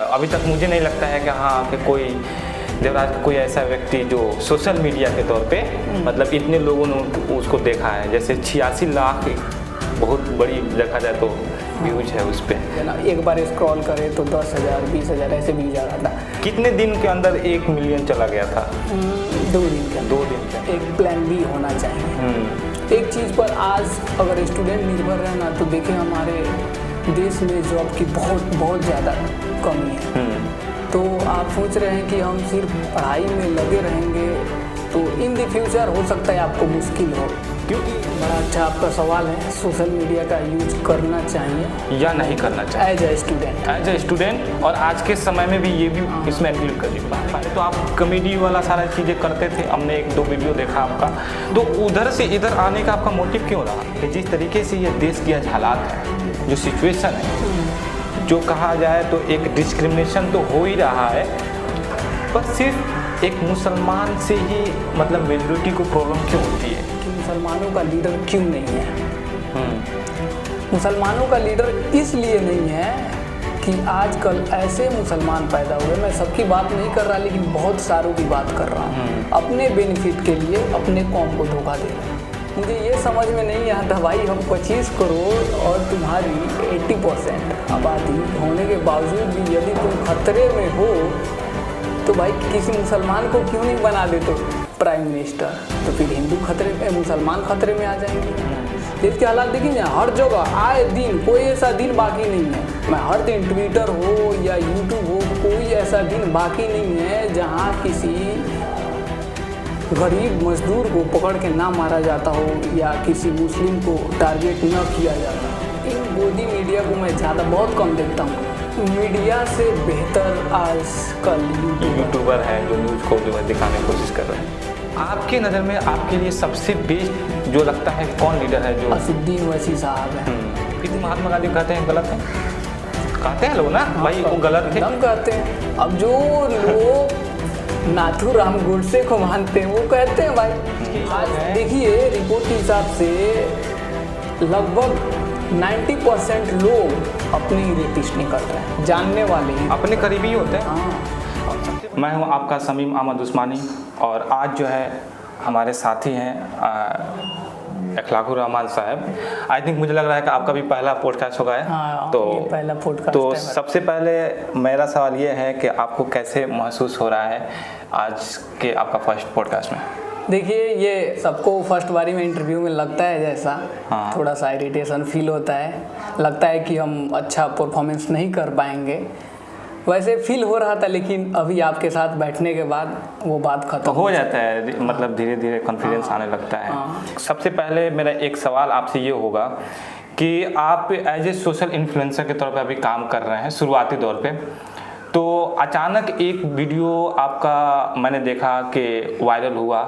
अभी तक मुझे नहीं लगता है कि हाँ कि कोई देवराज का कोई ऐसा व्यक्ति जो सोशल मीडिया के तौर पे मतलब इतने लोगों ने उसको देखा है। जैसे 86 लाख बहुत बड़ी देखा जाए तो व्यूज है उस पर। एक बार स्क्रॉल करे तो 10,000 20,000 ऐसे व्यूज आ रहा था। कितने दिन के अंदर 1 मिलियन चला गया था? 2 दिन के अंदर। 2 दिन का एक प्लान भी होना चाहिए। एक चीज़ पर आज अगर स्टूडेंट निर्भर रहे ना तो देखें हमारे देश में जॉब की बहुत ज़्यादा कमी है। तो आप सोच रहे हैं कि हम सिर्फ पढ़ाई में लगे रहेंगे तो इन द फ्यूचर हो सकता है आपको मुश्किल हो। क्योंकि बड़ा अच्छा आपका सवाल है, सोशल मीडिया का यूज करना चाहिए या नहीं करना चाहिए एज ए स्टूडेंट। और आज के समय में भी ये भी इसमें इंक्लूड कर लीजिए। पहले तो आप कॉमेडी वाला सारा चीज़ें करते थे, हमने 1-2 वीडियो देखा आपका, तो उधर से इधर आने का आपका मोटिव क्यों रहा? कि जिस तरीके से ये देश की आज हालात है, जो सिचुएशन है, जो कहा जाए तो एक डिस्क्रिमिनेशन तो हो ही रहा है, पर सिर्फ एक मुसलमान से ही मतलब मेजॉरिटी को प्रॉब्लम क्यों होती है? कि मुसलमानों का लीडर क्यों नहीं है? मुसलमानों का लीडर इसलिए नहीं है कि आजकल ऐसे मुसलमान पैदा हुए, मैं सबकी बात नहीं कर रहा लेकिन बहुत सारों की बात कर रहा हूँ, अपने बेनिफिट के लिए अपने कौम को धोखा दे रहे हैं। मुझे ये समझ में नहीं आता भाई, हम 25 करोड़ और तुम्हारी 80% आबादी होने के बावजूद भी यदि तुम खतरे में हो तो भाई किसी मुसलमान को क्यों नहीं बना देते प्राइम मिनिस्टर? तो फिर हिंदू खतरे में, मुसलमान खतरे में आ जाएंगे। इसके हालात देखिए ना, हर जगह आए दिन कोई ऐसा दिन बाकी नहीं है। मैं हर दिन ट्विटर हो या यूट्यूब हो, कोई ऐसा दिन बाकी नहीं है जहाँ किसी गरीब मजदूर को पकड़ के ना मारा जाता हो या किसी मुस्लिम को टारगेट न किया जाता हो। इन गोदी मीडिया को मैं ज़्यादा बहुत कम देखता हूँ। मीडिया से बेहतर आजकल यूट्यूबर हैं जो न्यूज़ को जो है दिखाने की कोशिश कर रहे हैं। आपके नज़र में आपके लिए सबसे बेस्ट जो लगता है कौन लीडर है? जो असदुद्दीन ओवैसी साहब हैं। फिर महात्मा गांधी कहते हैं गलत है, कहते हैं लोग ना भाई वो गलत है, हम कहते हैं। अब जो लोग नाथूराम गोडसे को मानते हैं वो कहते हैं भाई। आज देखिए रिपोर्ट के हिसाब से लगभग 90% लोग अपने ही रेपिस्ट निकल रहे हैं, जानने वाले ही अपने करीबी होते हैं। हाँ। मैं हूं आपका समीम अहमद उस्मानी और आज जो है हमारे साथी हैं अखलाकुर रहमान साहब। आई थिंक मुझे लग रहा है कि आपका भी पहला पॉडकास्ट होगा है। हाँ, तो ये पहला पॉडकास्ट तो है। सबसे पहले मेरा सवाल ये है कि आपको कैसे महसूस हो रहा है आज के आपका फर्स्ट पॉडकास्ट में? देखिए ये सबको फर्स्ट बारी में इंटरव्यू में लगता है जैसा, हाँ। थोड़ा सा इरिटेशन फील होता है, लगता है कि हम अच्छा परफॉर्मेंस नहीं कर पाएंगे, वैसे फील हो रहा था। लेकिन अभी आपके साथ बैठने के बाद वो बात खत्म हो जाता है, मतलब धीरे धीरे कॉन्फिडेंस आने लगता है। हाँ। सबसे पहले मेरा एक सवाल आपसे ये होगा कि आप एज ए सोशल इन्फ्लुएंसर के तौर पे अभी काम कर रहे हैं शुरुआती दौर पे, तो अचानक एक वीडियो आपका मैंने देखा कि वायरल हुआ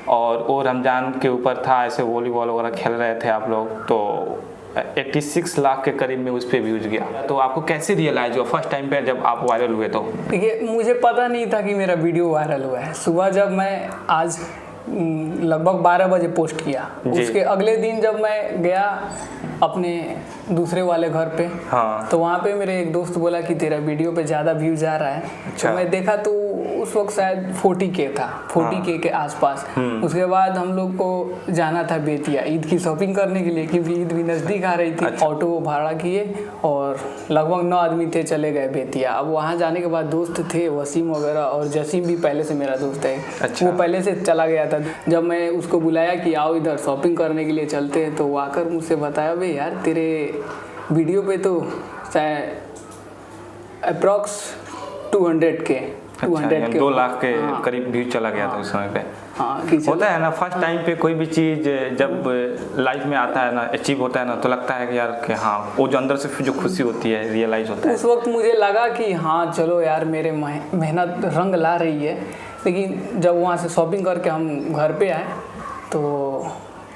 और वो रमज़ान के ऊपर था, ऐसे वॉलीबॉल वगैरह खेल रहे थे आप लोग, तो 86 लाख के करीब में उस पर व्यूज गया। तो आपको कैसे रियलाइज हुआ फर्स्ट टाइम पे जब आप वायरल हुए? तो देखिए मुझे पता नहीं था कि मेरा वीडियो वायरल हुआ है। सुबह जब मैं आज लगभग 12 बजे पोस्ट किया, उसके अगले दिन जब मैं गया अपने दूसरे वाले घर पे, हाँ। तो वहाँ पे मेरे एक दोस्त बोला कि तेरा वीडियो पे ज़्यादा व्यूज आ रहा है। अच्छा। तो मैं देखा तो उस वक्त शायद 40K था, 40K के आसपास। उसके बाद हम लोग को जाना था बेतिया ईद की शॉपिंग करने के लिए, क्योंकि ईद भी नज़दीक आ रही थी। अच्छा। ऑटो भाड़ा किए और लगभग 9 आदमी थे, चले गए बेतिया। अब वहाँ जाने के बाद दोस्त थे वसीम वगैरह, और जसीम भी पहले से मेरा दोस्त है। अच्छा। वो पहले से चला गया था। जब मैं उसको बुलाया कि आओ इधर शॉपिंग करने के लिए चलते हैं, तो वो आकर मुझसे बताया भाई यार तेरे वीडियो पे तो अप्रॉक्स 200K 2 लाख के करीब व्यू चला गया था उस समय पे। हाँ, होता है ना फर्स्ट टाइम पे कोई भी चीज़ जब लाइफ में आता है ना, अचीव होता है ना, तो लगता है कि यार कि हाँ वो जो अंदर से जो खुशी होती है रियलाइज होता है। उस वक्त मुझे लगा कि हाँ चलो यार मेरे मेहनत रंग ला रही है। लेकिन जब वहाँ से शॉपिंग करके हम घर पे आए तो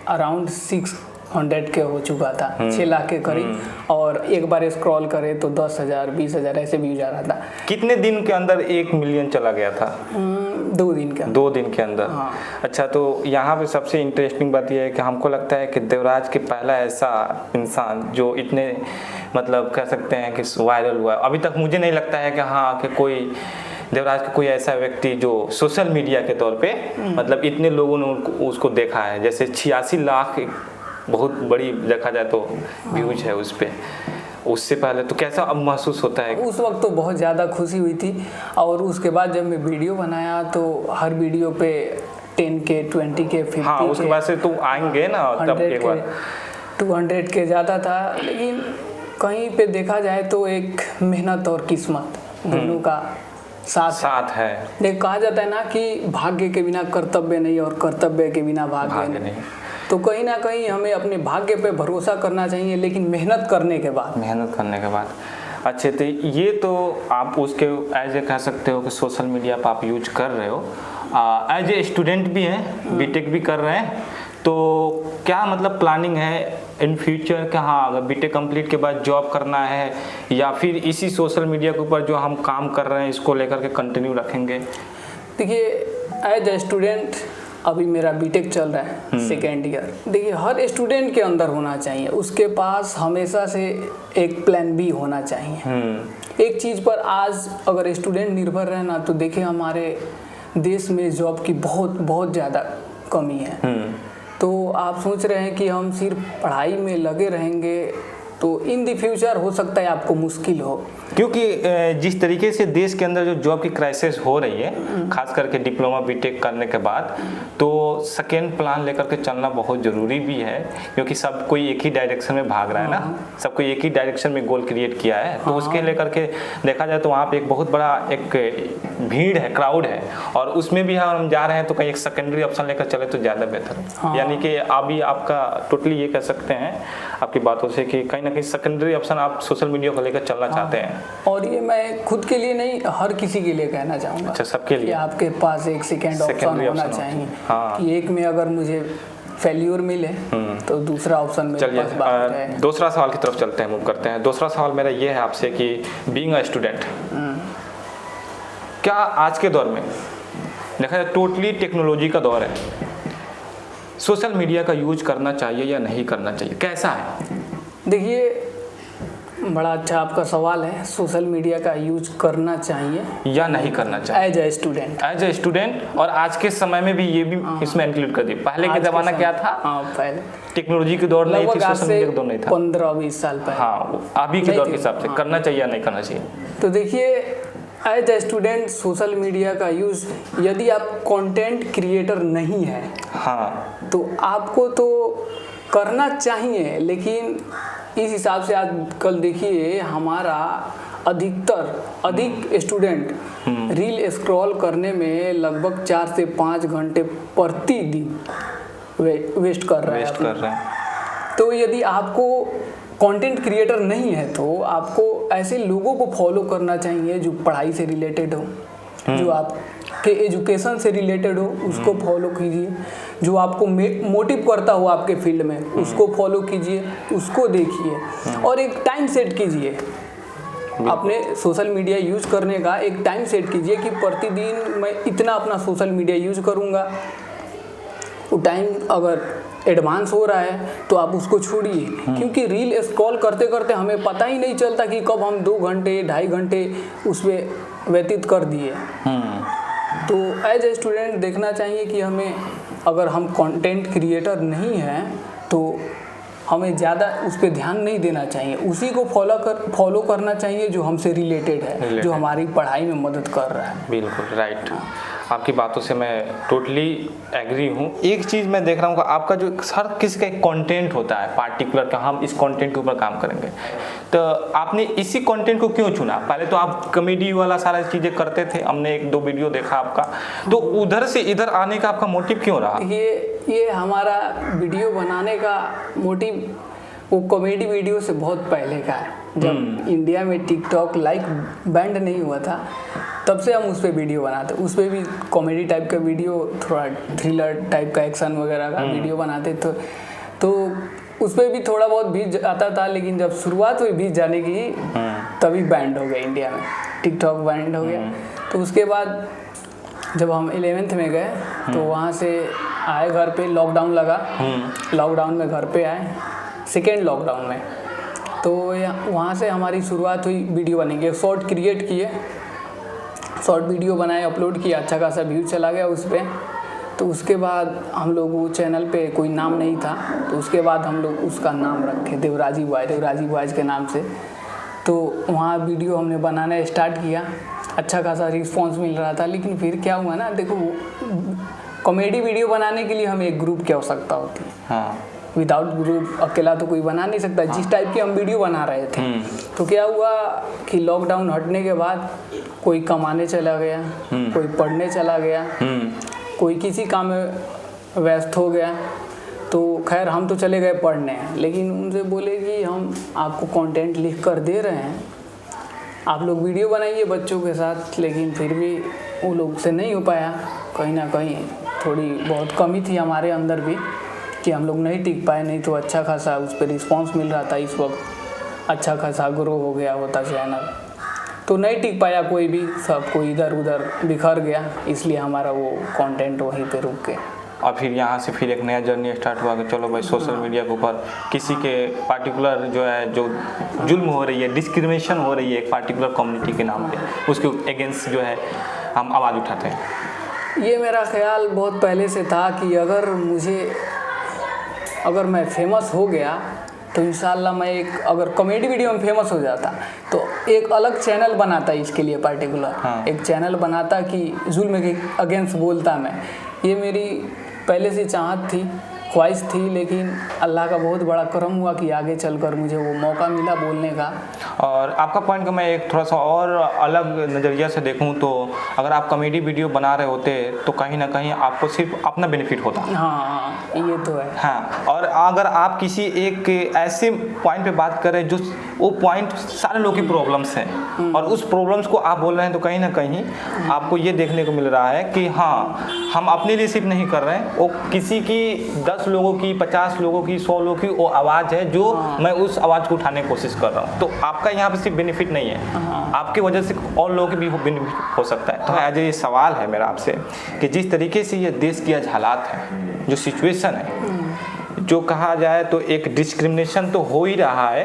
अराउंड 600K हो चुका था, 6 लाख के करीब। और एक बार स्क्रॉल करे तो 10,000 20,000 ऐसे व्यूज आ रहा था। कितने दिन के अंदर 1 मिलियन चला गया था? 2 दिन के अंदर। 2 दिन के अंदर। हाँ। अच्छा, तो यहाँ पे सबसे इंटरेस्टिंग बात यह है कि हमको लगता है कि देवराज के पहला ऐसा इंसान जो इतने मतलब कह सकते हैं कि वायरल हुआ है। अभी तक मुझे नहीं लगता है कि हाँ कि कोई देवराज का कोई ऐसा व्यक्ति जो सोशल मीडिया के तौर पे मतलब इतने लोगों ने उसको देखा है। जैसे 86 लाख बहुत बड़ी देखा जाए तो व्यूज है उस पर। उससे पहले तो कैसा अब महसूस होता है? उस वक्त तो बहुत ज़्यादा खुशी हुई थी, और उसके बाद जब मैं वीडियो बनाया तो हर वीडियो पे 10K 20K 50K, हाँ उसके बाद से तो आएंगे ना तब एक बार 200K ज़्यादा था। लेकिन कहीं पे देखा जाए तो एक मेहनत और किस्मत दोनों का साथ है। देख कहा जाता है ना कि भाग्य के बिना कर्तव्य नहीं और कर्तव्य के बिना भाग्य नहीं। तो कहीं ना कहीं हमें अपने भाग्य पे भरोसा करना चाहिए, लेकिन मेहनत करने के बाद। अच्छे, तो ये तो आप उसके एज ए कह सकते हो कि सोशल मीडिया पर आप यूज कर रहे हो, एज ए स्टूडेंट भी हैं, बीटेक भी कर रहे हैं। तो क्या मतलब प्लानिंग है इन फ्यूचर कि हाँ अगर बीटेक कंप्लीट के बाद जॉब करना है, या फिर इसी सोशल मीडिया के ऊपर जो हम काम कर रहे हैं इसको लेकर के कंटिन्यू रखेंगे? देखिए एज ए स्टूडेंट अभी मेरा बीटेक चल रहा है, सेकेंड ईयर। देखिए हर स्टूडेंट के अंदर होना चाहिए, उसके पास हमेशा से एक प्लान बी होना चाहिए। एक चीज़ पर आज अगर स्टूडेंट निर्भर रहे ना, तो देखिए हमारे देश में जॉब की बहुत ज़्यादा कमी है। तो आप सोच रहे हैं कि हम सिर्फ पढ़ाई में लगे रहेंगे तो इन द फ्यूचर हो सकता है आपको मुश्किल हो, क्योंकि जिस तरीके से देश के अंदर जो जॉब की क्राइसिस हो रही है, खास करके डिप्लोमा बीटेक करने के बाद, तो सेकेंड प्लान लेकर के चलना बहुत ज़रूरी भी है, क्योंकि सब कोई एक ही डायरेक्शन में भाग रहा है ना, सबको एक ही डायरेक्शन में गोल क्रिएट किया है। तो उसके लेकर के देखा जाए तो वहाँ पे एक बहुत बड़ा एक भीड़ है, क्राउड है, और उसमें भी हम जा रहे हैं तो कहीं एक सेकेंडरी ऑप्शन लेकर चले तो ज़्यादा बेहतर है। यानी कि अभी आपका टोटली ये कह सकते हैं आपकी बातों से कि कहीं ना कहीं सेकेंडरी ऑप्शन आप सोशल मीडिया को लेकर चलना चाहते हैं। और ये मैं खुद के लिए नहीं, हर किसी के लिए कहना चाहूँगा। अच्छा, सबके लिए आपके पास एक सेकेंड ऑप्शन होना चाहिए। कि एक में अगर मुझे फेल्यूर मिले तो दूसरा ऑप्शन में। चलिए दूसरा सवाल की तरफ चलते हैं, मूव करते हैं। दूसरा सवाल मेरा ये है आपसे कि बीइंग अ स्टूडेंट, क्या आज के दौर में देखा जाए टोटली टेक्नोलॉजी का दौर है, सोशल मीडिया का यूज करना चाहिए या नहीं करना चाहिए, कैसा है? देखिए बड़ा अच्छा आपका सवाल है। सोशल मीडिया का यूज करना चाहिए या नहीं करना चाहिए एज ए स्टूडेंट, और आज के समय में भी ये भी इसमें इंक्लूड कर दिए। पहले के जमाना क्या था? पहले टेक्नोलॉजी की दौर नहीं थी, सोशल मीडिया की दौर नहीं था, 15-20 साल पहले। हाँ, अभी के दौर के हिसाब से करना चाहिए या नहीं करना चाहिए? तो देखिए as a student social media का यूज़, यदि आप कंटेंट क्रिएटर नहीं है तो आपको तो करना चाहिए, लेकिन इस हिसाब से आजकल देखिए हमारा अधिक स्टूडेंट रील स्क्रॉल करने में लगभग 4 से 5 घंटे प्रतिदिन वेस्ट कर रहे हैं। तो यदि आपको कंटेंट क्रिएटर नहीं है तो आपको ऐसे लोगों को फॉलो करना चाहिए जो पढ़ाई से रिलेटेड हो, जो आपके एजुकेशन से रिलेटेड हो उसको फॉलो कीजिए, जो आपको मोटिव करता हो आपके फील्ड में उसको फॉलो कीजिए, उसको देखिए, और एक टाइम सेट कीजिए अपने सोशल मीडिया यूज करने का। एक टाइम सेट कीजिए कि प्रतिदिन मैं इतना अपना सोशल मीडिया यूज करूँगा। वो टाइम अगर एडवांस हो रहा है तो आप उसको छोड़िए, क्योंकि रील स्क्रॉल करते करते हमें पता ही नहीं चलता कि कब हम 2 घंटे 2.5 घंटे उसमें व्यतीत कर दिए। तो एज ए स्टूडेंट देखना चाहिए कि हमें, अगर हम कंटेंट क्रिएटर नहीं हैं तो हमें ज़्यादा उस पर ध्यान नहीं देना चाहिए, उसी को फॉलो करना चाहिए जो हमसे रिलेटेड है, जो हमारी पढ़ाई में मदद कर रहा है। बिल्कुल राइट, आपकी बातों से मैं टोटली एग्री हूँ। एक चीज़ मैं देख रहा हूँ कि आपका जो हर किसी का एक कंटेंट होता है पार्टिकुलर का, हम इस कंटेंट के ऊपर काम करेंगे, तो आपने इसी कंटेंट को क्यों चुना? पहले तो आप कॉमेडी वाला सारा चीज़ें करते थे, हमने 1-2 वीडियो देखा आपका, तो उधर से इधर आने का आपका मोटिव क्यों रहा? ये हमारा वीडियो बनाने का मोटिव वो कॉमेडी वीडियो से बहुत पहले का है। जब इंडिया में टिकटॉक लाइक बैंड नहीं हुआ था तब से हम उस पर वीडियो बनाते, उस पर भी कॉमेडी टाइप का वीडियो, थोड़ा थ्रिलर टाइप का एक्शन वगैरह का वीडियो बनाते थे, तो उस पर भी थोड़ा बहुत व्यूज आता था। लेकिन जब शुरुआत हुई व्यूज जाने की तभी बैंड हो गया इंडिया में, टिकटॉक बैंड हो गया। तो उसके बाद जब हम 11th में गए तो वहाँ से आए घर पे, लॉकडाउन लगा, लॉकडाउन में घर पे आए, सेकेंड लॉकडाउन में तो वहाँ से हमारी शुरुआत हुई वीडियो बनेंगे, शॉर्ट क्रिएट किए, शॉर्ट वीडियो बनाए, अपलोड किया, अच्छा खासा व्यू चला गया उस पर। तो उसके बाद हम लोग वो चैनल पे कोई नाम नहीं था, तो उसके बाद हम लोग उसका नाम रखे देवराजी बॉयज़ के नाम से। तो वहाँ वीडियो हमने बनाना स्टार्ट किया, अच्छा खासा रिस्पॉन्स मिल रहा था। लेकिन फिर क्या हुआ ना, देखो कॉमेडी वीडियो बनाने के लिए हमें एक ग्रुप की आवश्यकता होती है। हाँ। विदाउट ग्रुप अकेला तो कोई बना नहीं सकता। जिस टाइप की हम वीडियो बना रहे थे, तो क्या हुआ कि लॉकडाउन हटने के बाद कोई कमाने चला गया, कोई पढ़ने चला गया, कोई किसी काम में व्यस्त हो गया। तो खैर हम तो चले गए पढ़ने, लेकिन उनसे बोले कि हम आपको कंटेंट लिख कर दे रहे हैं, आप लोग वीडियो बनाइए बच्चों के साथ। लेकिन फिर भी वो लोग से नहीं हो पाया, कहीं ना कहीं थोड़ी बहुत कमी थी हमारे अंदर भी कि हम लोग नहीं टिक पाए। नहीं तो अच्छा खासा उस पर रिस्पॉन्स मिल रहा था, इस वक्त अच्छा खासा ग्रो हो गया होता चैनल। तो नहीं टिक पाया कोई भी, सब कोई इधर उधर बिखर गया, इसलिए हमारा वो कंटेंट वहीं पे रुक गया। और फिर यहाँ से फिर एक नया जर्नी स्टार्ट हुआ कि चलो भाई सोशल मीडिया के ऊपर किसी के पार्टिकुलर जो जुल्म हो रही है, डिस्क्रिमिनेशन हो रही है एक पार्टिकुलर कम्युनिटी के नाम पे, उसके अगेंस्ट जो है हम आवाज़ उठाते हैं। ये मेरा ख्याल बहुत पहले से था कि अगर मैं फेमस हो गया तो इंशाल्लाह मैं अगर कॉमेडी वीडियो में फेमस हो जाता तो एक अलग चैनल बनाता इसके लिए पार्टिकुलर। हाँ। एक चैनल बनाता कि जुल्म के अगेंस्ट बोलता मैं। ये मेरी पहले से चाहत थी, ख्वाहिश थी, लेकिन अल्लाह का बहुत बड़ा करम हुआ कि आगे चलकर मुझे वो मौका मिला बोलने का। और आपका पॉइंट को मैं एक थोड़ा सा और अलग नज़रिया से देखूं तो अगर आप कॉमेडी वीडियो बना रहे होते तो कहीं ना कहीं आपको सिर्फ अपना बेनिफिट होता। हाँ, ये तो है। हाँ, और अगर आप किसी एक ऐसे पॉइंट पे बात करें जो वो पॉइंट सारे लोगों की प्रॉब्लम्स हैं और उस प्रॉब्लम्स को आप बोल रहे हैं, तो कहीं ना कहीं आपको ये देखने को मिल रहा है कि हाँ, हम अपने लिए सिर्फ नहीं कर रहे हैं, वो किसी की 10 लोगों की, 50 लोगों की, 100 लोगों की वो आवाज़ है जो मैं उस आवाज़ को उठाने की कोशिश कर रहा हूँ। तो आपका यहाँ पे सिर्फ बेनिफिट नहीं है, आपकी वजह से और लोगों के भी बेनिफिट हो सकता है। तो आज ये सवाल है मेरा आपसे कि जिस तरीके से ये देश की आज हालात है, जो सिचुएशन है, जो कहा जाए तो एक डिस्क्रिमिनेशन तो हो ही रहा है,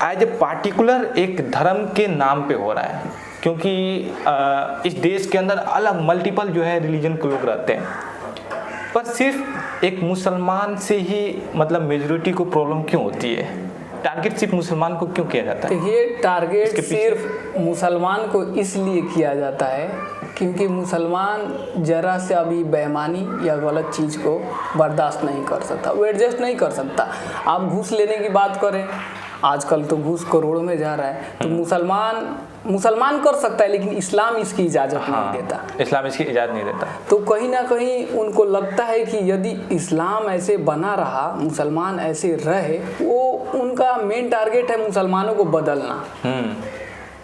एज ए पार्टिकुलर एक धर्म के नाम पे हो रहा है, क्योंकि इस देश के अंदर अलग मल्टीपल जो है रिलीजन के लोग रहते हैं, पर सिर्फ एक मुसलमान से ही मतलब मेजॉरिटी को प्रॉब्लम क्यों होती है? टारगेट सिर्फ मुसलमान को क्यों किया जाता है? देखिए, टारगेट सिर्फ मुसलमान को इसलिए किया जाता है क्योंकि मुसलमान जरा से अभी बेईमानी या गलत चीज़ को बर्दाश्त नहीं कर सकता, वो एडजस्ट नहीं कर सकता। आप घूस लेने की बात करें, आजकल तो घूस करोड़ों में जा रहा है, तो मुसलमान कर सकता है, लेकिन इस्लाम इसकी इजाज़त नहीं देता। इस्लाम इसकी इजाज़त नहीं देता। तो कहीं ना कहीं उनको लगता है कि यदि इस्लाम ऐसे बना रहा, मुसलमान ऐसे रहे, वो उनका मेन टारगेट है मुसलमानों को बदलना,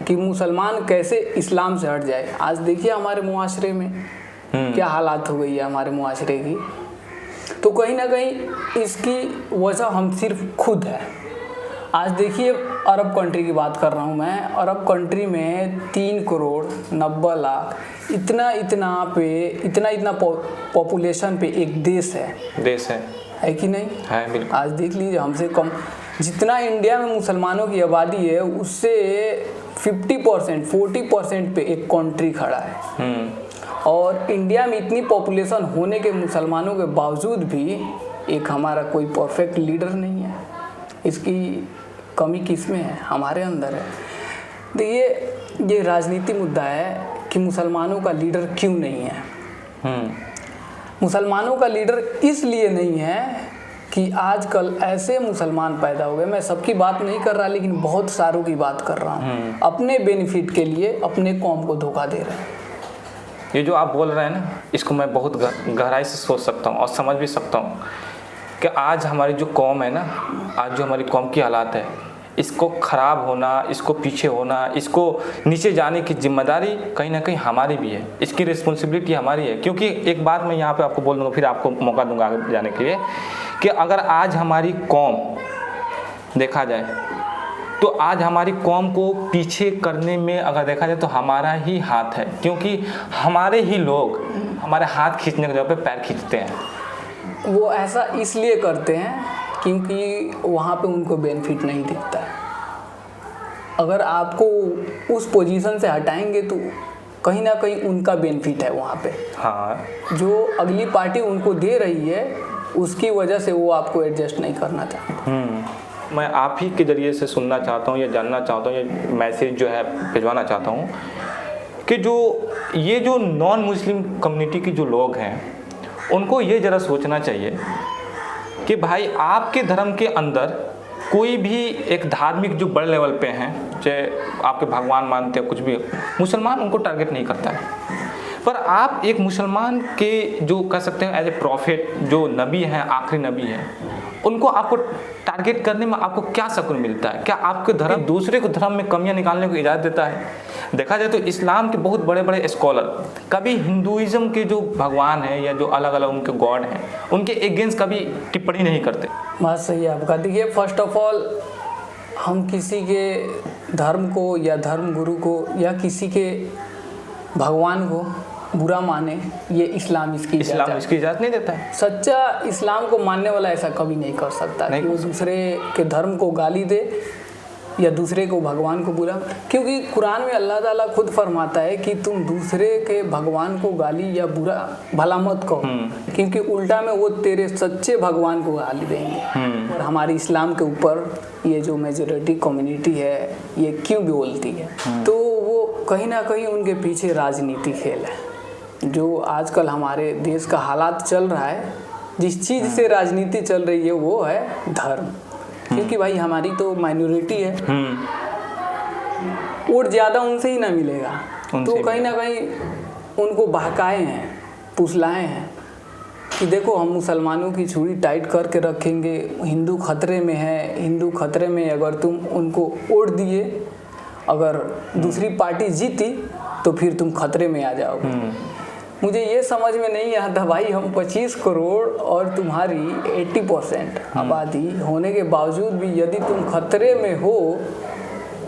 कि मुसलमान कैसे इस्लाम से हट जाए। आज देखिए हमारे मुआशरे में क्या हालात हो गई है हमारे मुआशरे की। तो कहीं ना कहीं इसकी वजह हम सिर्फ खुद है। आज देखिए, अरब कंट्री की बात कर रहा हूँ मैं, अरब कंट्री में 3 करोड़ 90 लाख इतना पॉपुलेशन पे एक देश है कि नहीं है? बिल्कुल। आज देख लीजिए, हमसे कम जितना इंडिया में मुसलमानों की आबादी है, उससे 40% पे एक कंट्री खड़ा है। और इंडिया में इतनी पॉपुलेशन होने के मुसलमानों के बावजूद भी एक हमारा कोई परफेक्ट लीडर नहीं है। इसकी कमी किस में है? हमारे अंदर है। देखिए, ये राजनीति मुद्दा है कि मुसलमानों का लीडर क्यों नहीं है। मुसलमानों का लीडर इसलिए नहीं है कि आजकल ऐसे मुसलमान पैदा हो गए, मैं सबकी बात नहीं कर रहा, लेकिन बहुत सारों की बात कर रहा हूँ, अपने बेनिफिट के लिए अपने कौम को धोखा दे रहे हैं। ये जो आप बोल रहे हैं ना, इसको मैं बहुत गहराई से सोच सकता हूँ और समझ भी सकता हूँ कि आज हमारी जो कौम है ना, आज जो हमारी कौम की हालात है, इसको ख़राब होना, इसको पीछे होना, इसको नीचे जाने की जिम्मेदारी कहीं ना कहीं हमारी भी है, इसकी रिस्पॉन्सिबिलिटी हमारी है। क्योंकि एक बात मैं यहाँ पे आपको बोल दूँगा, फिर आपको मौका दूँगा आगे जाने के लिए, कि अगर आज हमारी कौम देखा जाए तो आज हमारी कौम को पीछे करने में अगर देखा जाए तो हमारा ही हाथ है, क्योंकि हमारे ही लोग हमारे हाथ खींचने के जगह पे पैर खींचते हैं। वो ऐसा इसलिए करते हैं क्योंकि वहाँ पे उनको बेनिफिट नहीं दिखता है। अगर आपको उस पोजीशन से हटाएंगे तो कहीं ना कहीं उनका बेनिफिट है वहाँ पे। हाँ, जो अगली पार्टी उनको दे रही है उसकी वजह से वो आपको एडजस्ट नहीं करना चाहते। मैं आप ही के ज़रिए से सुनना चाहता हूँ या जानना चाहता हूँ या मैसेज जो है भिजवाना चाहता हूँ कि ये जो नॉन मुस्लिम कम्युनिटी के जो लोग हैं उनको ये ज़रा सोचना चाहिए कि भाई आपके धर्म के अंदर कोई भी एक धार्मिक जो बड़े लेवल पे हैं, चाहे आपके भगवान मानते हैं कुछ भी, मुसलमान उनको टारगेट नहीं करता है। पर आप एक मुसलमान के जो कह सकते हैं एज ए प्रॉफिट, जो नबी हैं, आखिरी नबी हैं, उनको आपको टारगेट करने में आपको क्या सुकून मिलता है? क्या आपके धर्म दूसरे को धर्म में कमियां निकालने को इजाज़त देता है? देखा जाए तो इस्लाम के बहुत बड़े बड़े स्कॉलर कभी हिंदुइज्म के जो भगवान हैं या जो अलग अलग उनके गॉड हैं उनके अगेंस्ट कभी टिप्पणी नहीं करते। बात सही है आपका। देखिए, फर्स्ट ऑफ ऑल हम किसी के धर्म को या धर्म गुरु को या किसी के भगवान को बुरा माने, ये इस्लाम इसकी इजाज़त नहीं देता है। सच्चा इस्लाम को मानने वाला ऐसा कभी नहीं कर सकता कि वो दूसरे के धर्म को गाली दे या दूसरे को भगवान को बुरा, क्योंकि कुरान में अल्लाह ताला खुद फरमाता है कि तुम दूसरे के भगवान को गाली या बुरा भला मत कहो, क्योंकि उल्टा में वो तेरे सच्चे भगवान को गाली देंगे। और हमारी इस्लाम के ऊपर ये जो मेजॉरिटी कम्युनिटी है ये क्यों बोलती है, तो वो कहीं ना कहीं उनके पीछे राजनीति खेल है। जो आजकल हमारे देश का हालात चल रहा है, जिस चीज़ से राजनीति चल रही है वो है धर्म, क्योंकि भाई हमारी तो माइनॉरिटी है, वोट ज़्यादा उनसे ही ना मिलेगा, तो कहीं ना कहीं उनको बहकाए हैं, फुसलाए हैं कि देखो हम मुसलमानों की छुरी टाइट करके रखेंगे, हिंदू खतरे में है, हिंदू खतरे में, अगर तुम उनको वोट दिए, अगर दूसरी पार्टी जीती तो फिर तुम खतरे में आ जाओगे। मुझे ये समझ में नहीं आता भाई, हम 25 करोड़ और तुम्हारी 80% आबादी होने के बावजूद भी यदि तुम खतरे में हो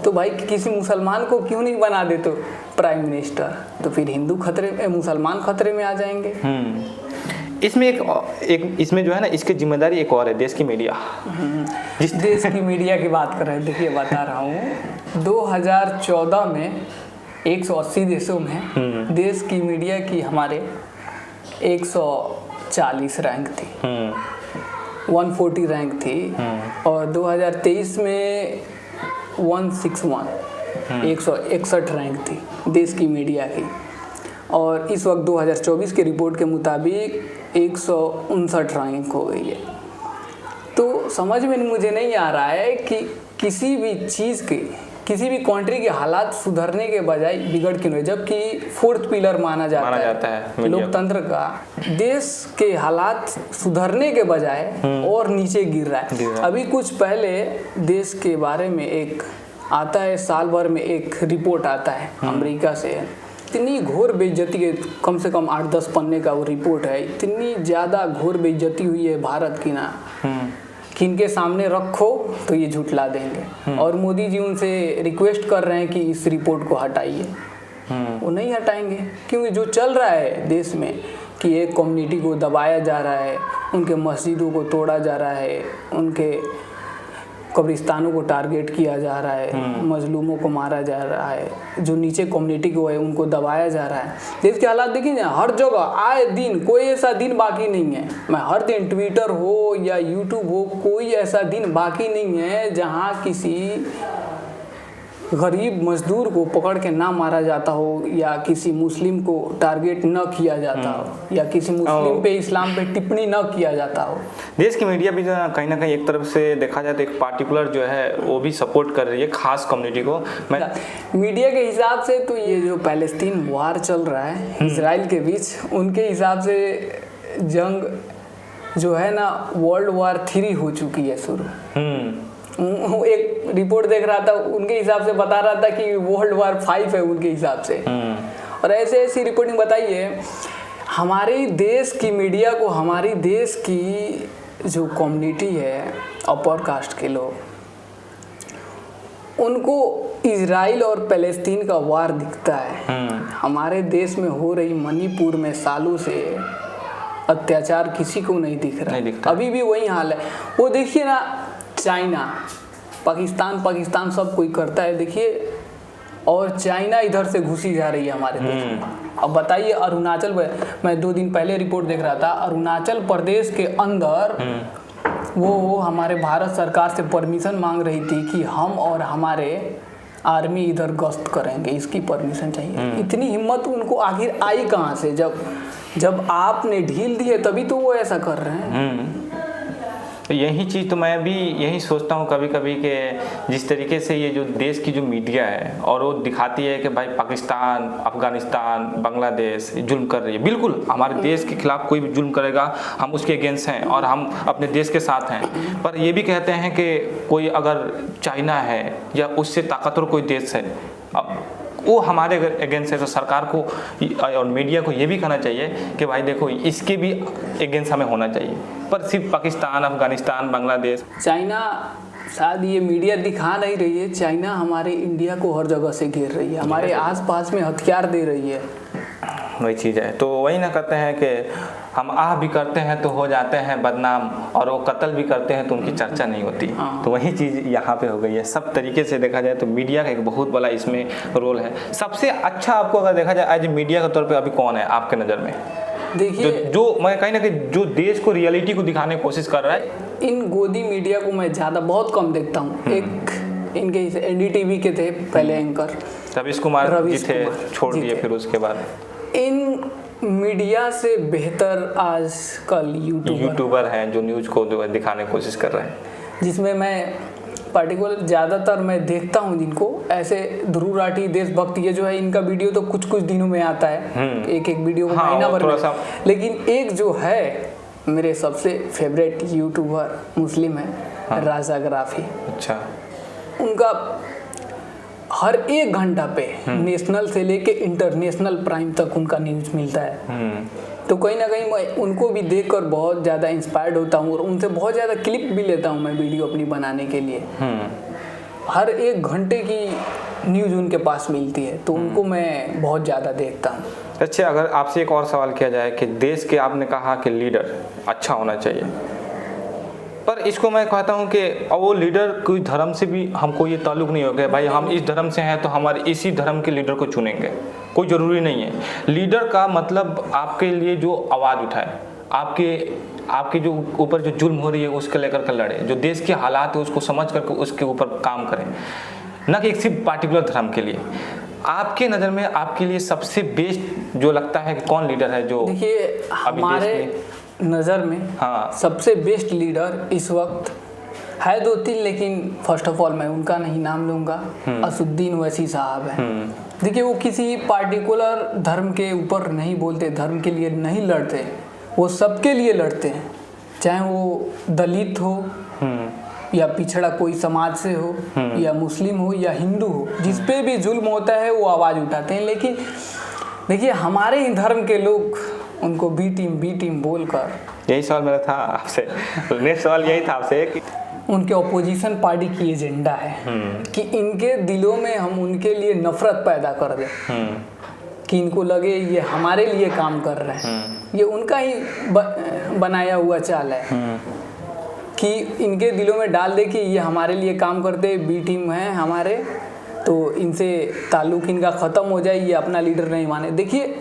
तो भाई किसी मुसलमान को क्यों नहीं बना देते प्राइम मिनिस्टर, तो फिर हिंदू खतरे में, मुसलमान खतरे में आ जाएंगे। इसमें एक इसमें जो है ना, इसकी जिम्मेदारी एक और है, देश की मीडिया। जिस देश की मीडिया की बात कर रहे हैं, देखिए बता रहा हूँ, 2014 में 180 देशों में देश की मीडिया की हमारे 140 रैंक थी, 140 रैंक थी, और 2023 में 161 161 रैंक थी देश की मीडिया की, और इस वक्त 2024 के रिपोर्ट के मुताबिक 159 रैंक हो गई है। तो समझ में मुझे नहीं आ रहा है कि किसी भी चीज़ के, किसी भी कंट्री के हालात सुधरने के बजाय बिगड़ क्यों रहे, जबकि 4th पिलर माना जाता है लोकतंत्र का, देश के हालात सुधरने के बजाय और नीचे गिर रहा है। अभी कुछ पहले देश के बारे में एक आता है, साल भर में एक रिपोर्ट आता है अमेरिका से, इतनी घोर बेइज्जती है, कम से कम 8-10 पन्ने का वो रिपोर्ट है, इतनी ज़्यादा घोर बेइज्जती हुई है भारत की ना, कि इनके सामने रखो तो ये झुठला देंगे। और मोदी जी उनसे रिक्वेस्ट कर रहे हैं कि इस रिपोर्ट को हटाइए, वो नहीं हटाएंगे, क्योंकि जो चल रहा है देश में कि एक कम्युनिटी को दबाया जा रहा है, उनके मस्जिदों को तोड़ा जा रहा है, उनके कब्रिस्तानों को टारगेट किया जा रहा है, मजलूमों को मारा जा रहा है, जो नीचे कम्युनिटी को है उनको दबाया जा रहा है। देश के हालात देखिए ना, हर जगह आए दिन, कोई ऐसा दिन बाकी नहीं है, मैं हर दिन ट्विटर हो या यूट्यूब हो, कोई ऐसा दिन बाकी नहीं है जहां किसी गरीब मजदूर को पकड़ के ना मारा जाता हो, या किसी मुस्लिम को टारगेट न किया जाता हो, या किसी मुस्लिम पे, इस्लाम पे टिप्पणी न किया जाता हो। देश की मीडिया भी जो है कहीं ना कहीं एक तरफ से देखा जाए तो एक पार्टिकुलर जो है वो भी सपोर्ट कर रही है खास कम्युनिटी को। मीडिया के हिसाब से तो ये जो पैलेस्टीन वार चल रहा है इजराइल के बीच, उनके हिसाब से जंग जो है ना World War 3 हो चुकी है शुरू। एक रिपोर्ट देख रहा था, उनके हिसाब से बता रहा था कि World War 5 है उनके हिसाब से। और ऐसे ऐसी रिपोर्टिंग बताइए, हमारे देश की मीडिया को, हमारी देश की जो कम्युनिटी है अपर कास्ट के लोग, उनको इजराइल और पैलेस्तीन का वार दिखता है। हमारे देश में हो रही मणिपुर में सालों से अत्याचार किसी को नहीं दिख रहा है, अभी भी वही हाल है। वो देखिए ना, चाइना पाकिस्तान सब कोई करता है। देखिए, और चाइना इधर से घुसी जा रही है हमारे देश में। अब बताइए, अरुणाचल, मैं 2 दिन पहले रिपोर्ट देख रहा था, अरुणाचल प्रदेश के अंदर वो हमारे भारत सरकार से परमिशन मांग रही थी कि हम और हमारे आर्मी इधर गश्त करेंगे, इसकी परमिशन चाहिए। इतनी हिम्मत उनको आखिर आई कहाँ से? जब आपने ढील दी है तभी तो वो ऐसा कर रहे हैं। तो यही चीज़ तो मैं भी यही सोचता हूँ कभी कभी कि जिस तरीके से ये जो देश की जो मीडिया है और वो दिखाती है कि भाई पाकिस्तान, अफगानिस्तान, बांग्लादेश जुल्म कर रही है, बिल्कुल हमारे देश के खिलाफ कोई भी जुल्म करेगा हम उसके अगेंस्ट हैं और हम अपने देश के साथ हैं। पर ये भी कहते हैं कि कोई अगर चाइना है या उससे ताकतवर कोई देश है वो हमारे अगेंस्ट है, तो सरकार को और मीडिया को ये भी कहना चाहिए कि भाई देखो इसके भी अगेंस्ट हमें होना चाहिए। पर सिर्फ पाकिस्तान, अफगानिस्तान, बांग्लादेश, चाइना, शायद ये मीडिया दिखा नहीं रही है, चाइना हमारे इंडिया को हर जगह से घेर रही है, हमारे आसपास में हथियार दे रही है। वही चीज़ है। तो वही ना कहते हैं कि हम आह भी करते हैं तो हो जाते हैं बदनाम, और वो कत्ल भी करते हैं तो उनकी चर्चा नहीं होती। तो वही चीज़ यहाँ पे हो गई है। सब तरीके से देखा जाए तो मीडिया का एक बहुत बड़ा इसमें रोल है। सबसे अच्छा आपको अगर देखा जाए एज मीडिया के तौर पे अभी कौन है आपके नज़र में? देखिए, जो मैं कहीं ना कहीं जो देश को रियलिटी को दिखाने की कोशिश कर रहा है। इन गोदी मीडिया को मैं ज़्यादा बहुत कम देखता हूँ। एक इनके एनडीटीवी के थे पहले एंकर रवीश कुमार जी थे, छोड़ दिए फिर उसके बाद। इन मीडिया से बेहतर आजकल यूट्यूबर हैं जो न्यूज़ को दिखाने की कोशिश कर रहे हैं, जिसमें मैं पर्टिकुलर ज़्यादातर मैं देखता हूँ जिनको, ऐसे ध्रुव राठी, देशभक्त, ये जो है इनका वीडियो तो कुछ दिनों में आता है, एक वीडियो महीना भर में। लेकिन एक जो है मेरे सबसे फेवरेट यूट्यूबर मुस्लिम है, राजा ग्राफी। अच्छा, उनका हर 1 घंटा पे नेशनल से लेके इंटरनेशनल प्राइम तक उनका न्यूज़ मिलता है। तो कहीं ना कहीं मैं उनको भी देखकर बहुत ज़्यादा इंस्पायर्ड होता हूँ और उनसे बहुत ज़्यादा क्लिप भी लेता हूँ मैं वीडियो अपनी बनाने के लिए। हर 1 घंटे की न्यूज़ उनके पास मिलती है, तो उनको मैं बहुत ज़्यादा देखता हूँ। अच्छा, अगर आपसे एक और सवाल किया जाए कि देश के, आपने कहा कि लीडर अच्छा होना चाहिए, पर इसको मैं कहता हूँ कि वो लीडर कोई धर्म से भी हमको ये ताल्लुक़ नहीं हो गया भाई हम इस धर्म से हैं तो हमारे इसी धर्म के लीडर को चुनेंगे, कोई ज़रूरी नहीं है। लीडर का मतलब आपके लिए जो आवाज़ उठाए, आपके जो ऊपर जो जुल्म हो रही है उसके लेकर के लड़े, जो देश के हालात है उसको समझ करके उसके ऊपर काम करें, न कि सिर्फ पार्टिकुलर धर्म के लिए। आपके नज़र में आपके लिए सबसे बेस्ट जो लगता है कि कौन लीडर है जो? देखिए, हमारे नज़र में सबसे बेस्ट लीडर इस वक्त है 2-3, लेकिन फर्स्ट ऑफ ऑल मैं उनका नहीं नाम लूँगा। असुद्दीन ओवैसी साहब हैं। देखिए, वो किसी पार्टिकुलर धर्म के ऊपर नहीं बोलते, धर्म के लिए नहीं लड़ते, वो सबके लिए लड़ते हैं, चाहे वो दलित हो या पिछड़ा कोई समाज से हो या मुस्लिम हो या हिंदू हो, जिस पे भी जुल्म होता है वो आवाज़ उठाते हैं। लेकिन देखिए, हमारे ही धर्म के लोग उनको बी टीम बोलकर, यही सवाल मेरा था आपसे, नेक्स्ट सवाल यही था आपसे कि उनके अपोजिशन पार्टी की एजेंडा है कि इनके दिलों में हम उनके लिए नफरत पैदा कर दें, कि इनको लगे ये हमारे लिए काम कर रहे हैं। ये उनका ही बनाया हुआ चाल है कि इनके दिलों में डाल दे कि ये हमारे लिए काम करते, बी टीम है हमारे, तो इनसे ताल्लुक़ इनका ख़त्म हो जाए, ये अपना लीडर नहीं माने। देखिए,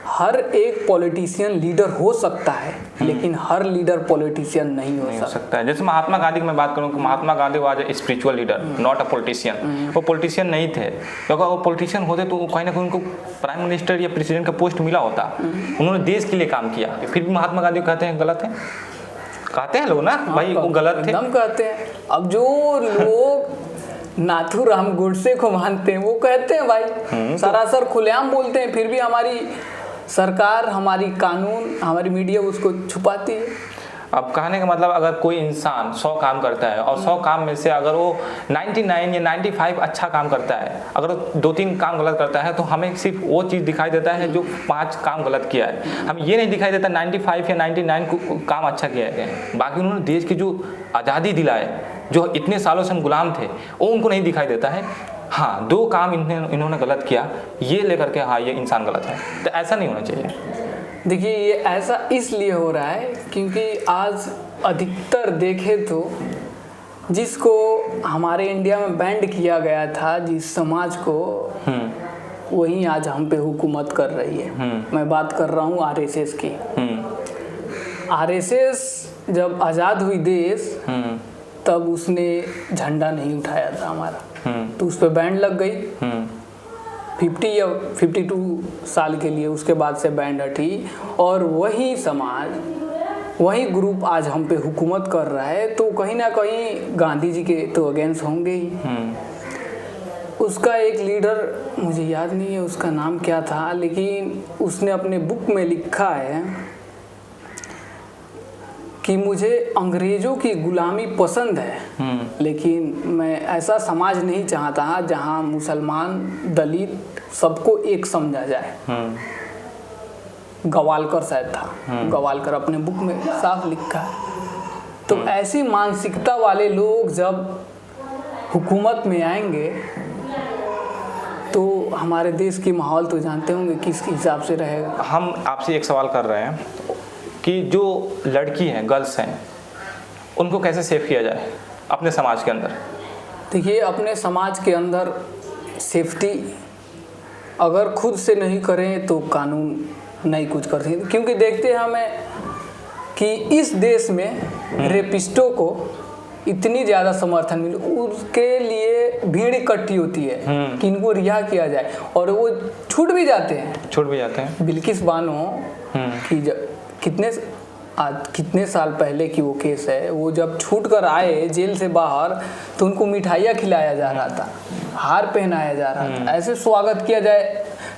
हर एक पॉलिटिशियन लीडर हो सकता है, लेकिन हर लीडर पॉलिटिशियन नहीं हो सकता है। जैसे महात्मा गांधी की मैं बात करूँ, Mahatma Gandhi was a spiritual leader, not a politician. वो पॉलिटिशियन नहीं थे, क्योंकि वो पॉलिटिशियन होते तो कहीं ना कहीं उनको प्राइम मिनिस्टर या प्रेसिडेंट का पोस्ट मिला होता। उन्होंने देश के लिए काम किया, फिर भी महात्मा गांधी कहते हैं गलत है, कहते हैं लोग ना भाई वो गलत थे, एकदम कहते हैं। अब जो लोग नाथूराम गोडसे को मानते हैं वो कहते हैं भाई सरासर खुलेआम बोलते हैं, फिर भी हमारी सरकार, हमारी कानून, हमारी मीडिया उसको छुपाती है। अब कहने का मतलब, अगर कोई इंसान 100 काम करता है और 100 काम में से अगर वो 99 या 95 अच्छा काम करता है, अगर वो 2-3 काम गलत करता है, तो हमें सिर्फ वो चीज़ दिखाई देता है जो 5 काम गलत किया है। हम ये नहीं दिखाई देता 95 या 99 काम अच्छा किया है। बाकी उन्होंने देश की जो आज़ादी दिलाए, जो इतने सालों से हम गुलाम थे, वो उनको नहीं दिखाई देता है। हाँ, 2 काम इन्होंने गलत किया, ये लेकर के हाँ ये इंसान गलत है, तो ऐसा नहीं होना चाहिए। देखिए, ये ऐसा इसलिए हो रहा है क्योंकि आज अधिकतर देखें तो जिसको हमारे इंडिया में बैंड किया गया था, जिस समाज को, वही आज हम पे हुकूमत कर रही है। मैं बात कर रहा हूँ आरएसएस की। आरएसएस जब आज़ाद हुई देश, तब उसने झंडा नहीं उठाया था हमारा, तो उस पर बैंड लग गई 50 या 52 साल के लिए। उसके बाद से बैंड हटी और वही समाज, वही ग्रुप आज हम पे हुकूमत कर रहा है, तो कहीं ना कहीं गांधी जी के तो अगेंस्ट होंगे ही। उसका एक लीडर, मुझे याद नहीं है उसका नाम क्या था, लेकिन उसने अपने बुक में लिखा है कि मुझे अंग्रेज़ों की गुलामी पसंद है, लेकिन मैं ऐसा समाज नहीं चाहता जहां मुसलमान, दलित सबको एक समझा जाए। गवालकर शायद था, गवालकर अपने बुक में साफ लिखा है। तो ऐसी मानसिकता वाले लोग जब हुकूमत में आएंगे तो हमारे देश की माहौल तो जानते होंगे किस हिसाब से रहेगा। हम आपसे एक सवाल कर रहे हैं कि जो लड़की हैं, गर्ल्स हैं, उनको कैसे सेव किया जाए अपने समाज के अंदर? देखिए, अपने समाज के अंदर सेफ्टी अगर खुद से नहीं करें तो कानून नहीं कुछ कर सकते, क्योंकि देखते हैं हमें कि इस देश में रेपिस्टों को इतनी ज़्यादा समर्थन मिले, उसके लिए भीड़ इकट्ठी होती है कि इनको रिहा किया जाए, और वो छूट भी जाते हैं। बिल्किस बानो की कितने साल पहले की वो केस है, वो जब छूट कर आए जेल से बाहर तो उनको मिठाइयाँ खिलाया जा रहा था, हार पहनाया जा रहा था, ऐसे स्वागत किया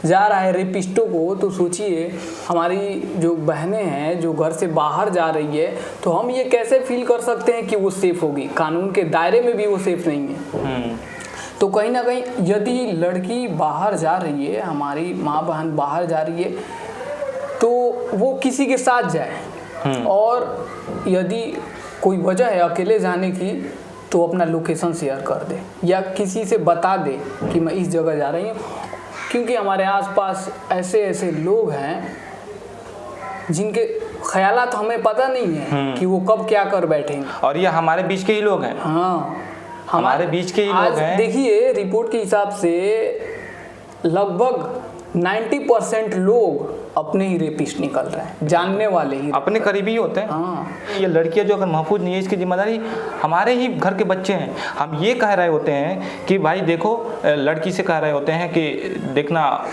जा रहा है रेपिस्टों को। तो सोचिए, हमारी जो बहनें हैं जो घर से बाहर जा रही है, तो हम ये कैसे फील कर सकते हैं कि वो सेफ होगी? कानून के दायरे में भी वो सेफ नहीं है। तो कहीं ना कहीं यदि लड़की बाहर जा रही है, हमारी माँ बहन बाहर जा रही है, तो वो किसी के साथ जाए, और यदि कोई वजह है अकेले जाने की तो अपना लोकेशन शेयर कर दे या किसी से बता दे कि मैं इस जगह जा रही हूँ, क्योंकि हमारे आसपास ऐसे लोग हैं जिनके ख्यालात हमें पता नहीं है कि वो कब क्या कर बैठेंगे। और ये हमारे बीच के ही लोग हैं। हाँ, हमारे बीच के ही लोग हैं। देखिए, रिपोर्ट के हिसाब से लगभग 90% लोग अपने ही रेपिस्ट निकल रहे हैं, जानने वाले ही, अपने करीबी होते हैं। हाँ। ये लड़कियां जो अगर महफूज नहीं है, इसकी जिम्मेदारी हमारे ही घर के बच्चे हैं। हम ये कह रहे होते हैं कि भाई देखो, लड़की से कह रहे होते हैं कि देखना,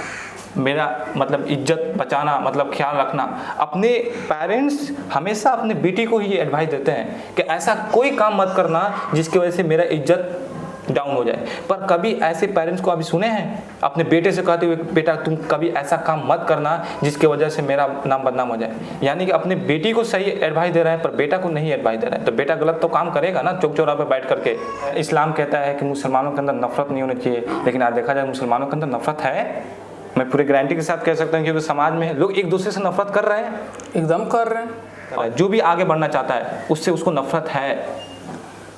मेरा मतलब इज्जत बचाना, मतलब ख्याल रखना। अपने पेरेंट्स हमेशा अपने बेटी को ही ये एडवाइस देते हैं कि ऐसा कोई काम मत करना जिसकी वजह से मेरा इज्जत डाउन हो जाए। पर कभी ऐसे पेरेंट्स को अभी सुने हैं अपने बेटे से कहते हुए, बेटा तुम कभी ऐसा काम मत करना जिसकी वजह से मेरा नाम बदनाम हो जाए? यानी कि अपने बेटी को सही एडवाइस दे रहा है पर बेटा को नहीं एडवाइस दे रहा है, तो बेटा गलत तो काम करेगा ना, चौक चौराहे पे बैठ करके। इस्लाम कहता है कि मुसलमानों के अंदर नफरत नहीं होनी चाहिए, लेकिन आज देखा जाए मुसलमानों के अंदर नफरत है। मैं पूरी गारंटी के साथ कह सकता हूँ, क्योंकि समाज में लोग एक दूसरे से नफरत कर रहे हैं, एकदम कर रहे हैं। जो भी आगे बढ़ना चाहता है उससे उसको नफरत है।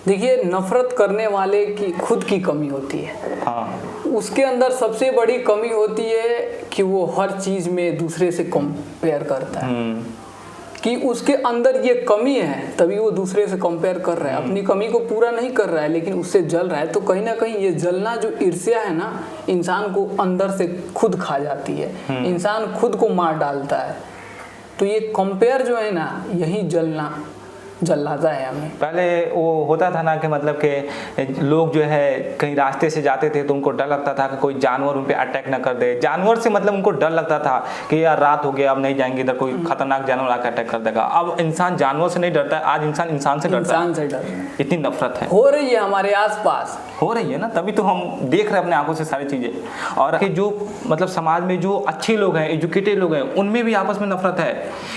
देखिए, नफरत करने वाले की खुद की कमी होती है। हाँ, उसके अंदर सबसे बड़ी कमी होती है कि वो हर चीज में दूसरे से कंपेयर करता है, कि उसके अंदर ये कमी है तभी वो दूसरे से कंपेयर कर रहा है, अपनी कमी को पूरा नहीं कर रहा है लेकिन उससे जल रहा है। तो कहीं ना कहीं ये जलना, जो ईर्ष्या है ना, इंसान को अंदर से खुद खा जाती है, इंसान खुद को मार डालता है। तो ये कंपेयर जो है ना, यही जलाता है हमें। पहले वो होता था ना कि मतलब कि लोग जो है कहीं रास्ते से जाते थे तो उनको डर लगता था कि कोई जानवर उन पे अटैक ना कर दे। जानवर से मतलब उनको डर लगता था कि यार रात हो गया, अब नहीं जाएंगे इधर, कोई खतरनाक जानवर आकर अटैक कर देगा। अब इंसान जानवर से नहीं डरता है, आज इंसान इंसान से डरता है। इतनी नफरत है, हो रही है हमारे आसपास, हो रही है ना, तभी तो हम देख रहे हैं अपने आंखों से सारी चीजें। और जो मतलब समाज में जो अच्छे लोग हैं, एजुकेटेड लोग हैं, उनमें भी आपस में नफरत है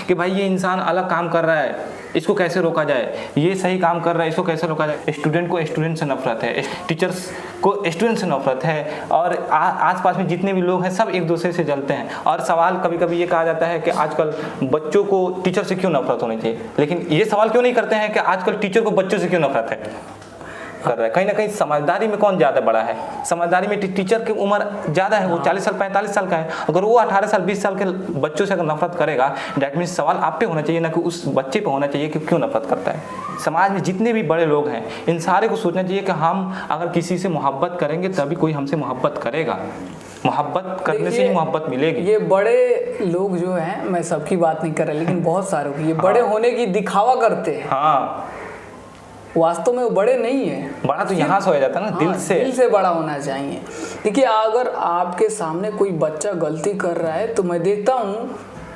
कि भाई ये इंसान अलग काम कर रहा है, इसको कैसे रोका जाए, ये सही काम कर रहा है, इसको कैसे रोका जाए। स्टूडेंट को स्टूडेंट से नफरत है, टीचर्स को स्टूडेंट से नफरत है, और आसपास में जितने भी लोग हैं सब एक दूसरे से जलते हैं। और सवाल कभी कभी ये कहा जाता है कि आजकल बच्चों को टीचर से क्यों नफरत होनी चाहिए, लेकिन ये सवाल क्यों नहीं करते हैं कि आजकल टीचर को बच्चों से क्यों नफरत है। कर रहा है। कहीं ना कहीं समझदारी में कौन ज़्यादा बड़ा है? समझदारी में टीचर की उम्र ज़्यादा है, वो 40 साल 45 साल का है। अगर वो 18 साल 20 साल के बच्चों से अगर नफरत करेगा, डैट मीन्स सवाल आप पे होना चाहिए, ना कि उस बच्चे पे होना चाहिए कि क्यों नफरत करता है। समाज में जितने भी बड़े लोग हैं, इन सारे को सोचना चाहिए कि हम अगर किसी से मोहब्बत करेंगे तभी कोई हमसे मोहब्बत करेगा। मोहब्बत करने से ही मोहब्बत मिलेगी। ये बड़े लोग जो हैं, मैं सबकी बात नहीं कर रहा, लेकिन बहुत सारे ये बड़े होने की दिखावा करते हैं। हाँ, वास्तव में वो बड़े नहीं है। बड़ा तो यहाँ से हो जाता है ना, दिल से बड़ा होना चाहिए। देखिए, अगर आपके सामने कोई बच्चा गलती कर रहा है तो मैं देखता हूँ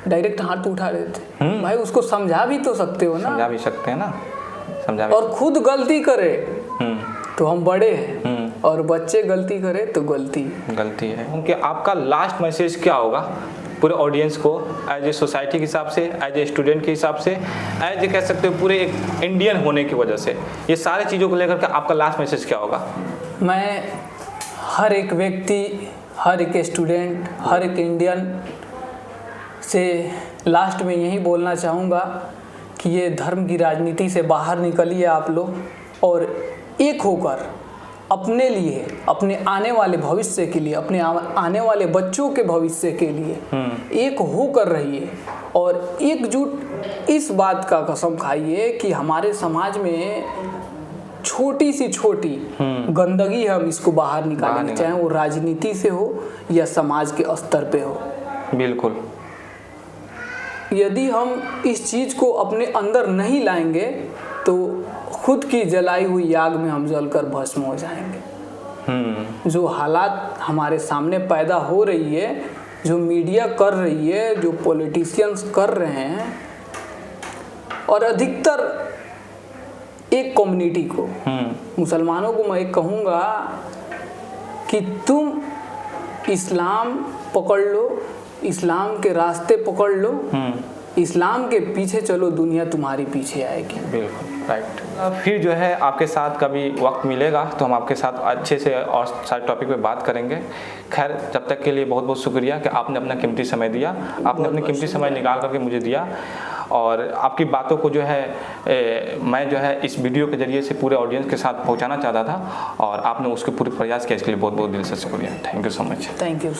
डायरेक्ट हाथ उठा लेते, भाई उसको समझा भी तो सकते हो ना। समझा भी सकते हैं ना, समझा भी। और खुद गलती करे तो हम बड़े हैं, और बच्चे गलती करे तो गलती है। क्योंकि आपका लास्ट मैसेज क्या होगा पूरे ऑडियंस को, एज ए सोसाइटी के हिसाब से, एज ए स्टूडेंट के हिसाब से, एज ए कह सकते हो पूरे एक इंडियन होने की वजह से, ये सारे चीज़ों को लेकर के आपका लास्ट मैसेज क्या होगा? मैं हर एक व्यक्ति, हर एक स्टूडेंट, हर एक इंडियन से लास्ट में यही बोलना चाहूँगा कि ये धर्म की राजनीति से बाहर निकलिए आप लोग, और एक होकर अपने लिए, अपने आने वाले भविष्य के लिए, अपने आने वाले बच्चों के भविष्य के लिए एक होकर रहिए, और एकजुट इस बात का कसम खाइए कि हमारे समाज में छोटी सी छोटी गंदगी है, हम इसको बाहर निकालेंगे, चाहे वो राजनीति से हो या समाज के स्तर पे हो। बिल्कुल। यदि हम इस चीज़ को अपने अंदर नहीं लाएंगे तो खुद की जलाई हुई आग में हम जलकर भस्म हो जाएंगे। जो हालात हमारे सामने पैदा हो रही है, जो मीडिया कर रही है, जो पॉलिटिशियंस कर रहे हैं, और अधिकतर एक कम्युनिटी को, मुसलमानों को मैं कहूँगा कि तुम इस्लाम पकड़ लो, इस्लाम के रास्ते पकड़ लो, इस्लाम के पीछे चलो, दुनिया तुम्हारी पीछे आएगी। बिल्कुल राइट। फिर जो है आपके साथ कभी वक्त मिलेगा तो हम आपके साथ अच्छे से और सारे टॉपिक पे बात करेंगे। खैर, जब तक के लिए बहुत बहुत शुक्रिया कि आपने अपना कीमती समय दिया, आपने अपनी कीमती समय निकाल करके मुझे दिया, और आपकी बातों को जो है मैं जो है इस वीडियो के जरिए से पूरे ऑडियंस के साथ पहुँचाना चाहता था, और आपने उसके पूरे प्रयास किया, इसके लिए बहुत बहुत दिल से शुक्रिया। Thank you so much. Thank you.